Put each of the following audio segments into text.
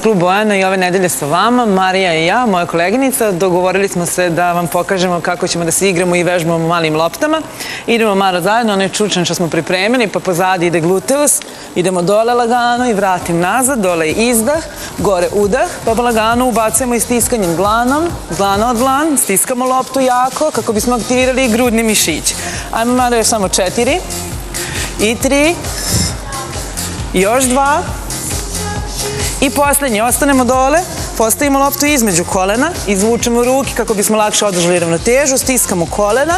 Klub Bojana i ove nedelje sa vama, Marija i ja, moja koleginica, dogovorili smo se da vam pokažemo kako ćemo da se igramo i vežbamo malim loptama. Idemo malo zajedno, onaj čučan što smo pripremili, pa pozadi ide gluteus, idemo dole lagano i vratim nazad, dole izdah, gore udah, pa lagano ubacujemo i stiskanjem dlanom, dlana od dlan, stiskamo loptu jako kako bismo aktivirali grudni mišić. Ajmo malo još samo 4 i 3, još 2, i poslednje, ostanemo dole, postavimo loptu između kolena, izvučemo ruke kako bismo lakše održali ravnotežu, stiskamo kolena,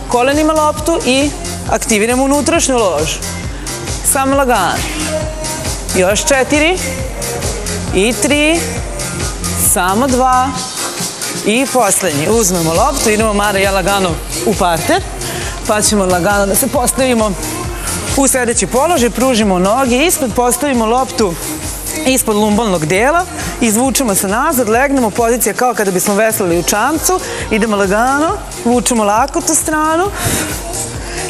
kolenima loptu i aktiviramo unutrašnju ložu. Samo lagano. Još 4 i 3, samo 2 i poslednji. Uzmemo loptu, idemo Mara i ja lagano u parter, pa ćemo lagano da se postavimo u sedeći položaj, pružimo noge ispred, postavimo loptu ispod lumbalnog dela, izvučemo se nazad, legnemo, pozicija kao kada bismo veslali u čamcu, idemo lagano, vučemo lakot u stranu,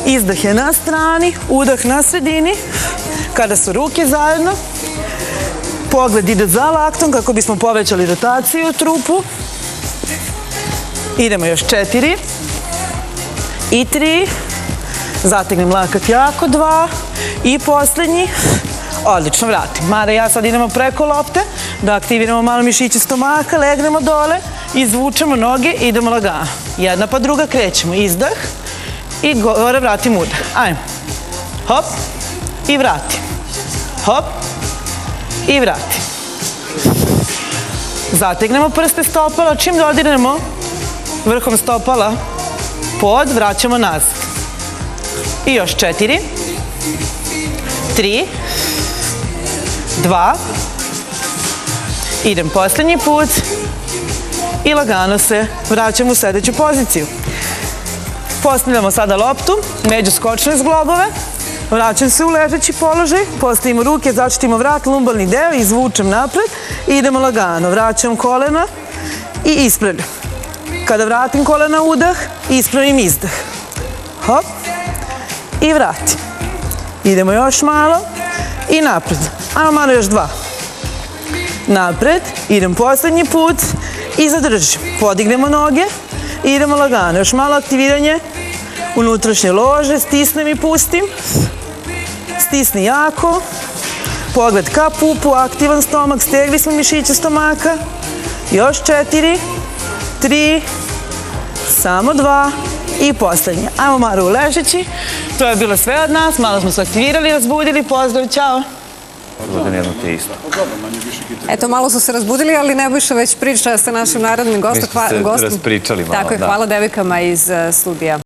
izdah je na strani, udah na sredini, kada su ruke zajedno, pogled ide za laktom kako bismo povećali rotaciju u trupu, idemo još 4 i 3, zategnem lakat jako, 2 i poslednji. Odlično, vratim. Mara i ja sad idemo preko lopte, da aktiviramo malo mišiće stomaka, legnemo dole, izvučemo noge, idemo lagano. Jedna pa druga, krećemo. Izdah i gore vratim udah. Ajmo. Hop i vratim. Hop i vratim. Zategnemo prste stopala, čim dodirnemo vrhom stopala pod, vraćamo nazad. I još 4, 3, 2, idem poslednji put i lagano se vraćam u sledeću poziciju. Postavljamo sada loptu među skočne zglobove, vraćam se u ležeći položaj, postavimo ruke, začetimo vrat, lumbalni deo, izvučem napred i idemo lagano. Vraćam kolena i ispravljam. Kada vratim kolena udah, ispravim izdah. Hop i vratim. Idemo još malo i napred. Ajmo malo još 2. Napred, idem poslednji put i zadržim. Podignemo noge i idemo lagano. Još malo aktiviranje unutrašnje lože, stisnem i pustim. Stisni jako. Pogled ka pupu, aktivan stomak, stegli smo mišiće stomaka. Još 4, 3, samo 2 i poslednje. Ajmo malo u ležeći. To je bilo sve od nas. Malo smo se aktivirali, razbudili. Pozdrav, čao. Eto, malo su se razbudili, ali Nebojša već priča sa našim narodnim gostom. Mi smo se raspričali malo, da. Tako je, hvala devojkama iz studija.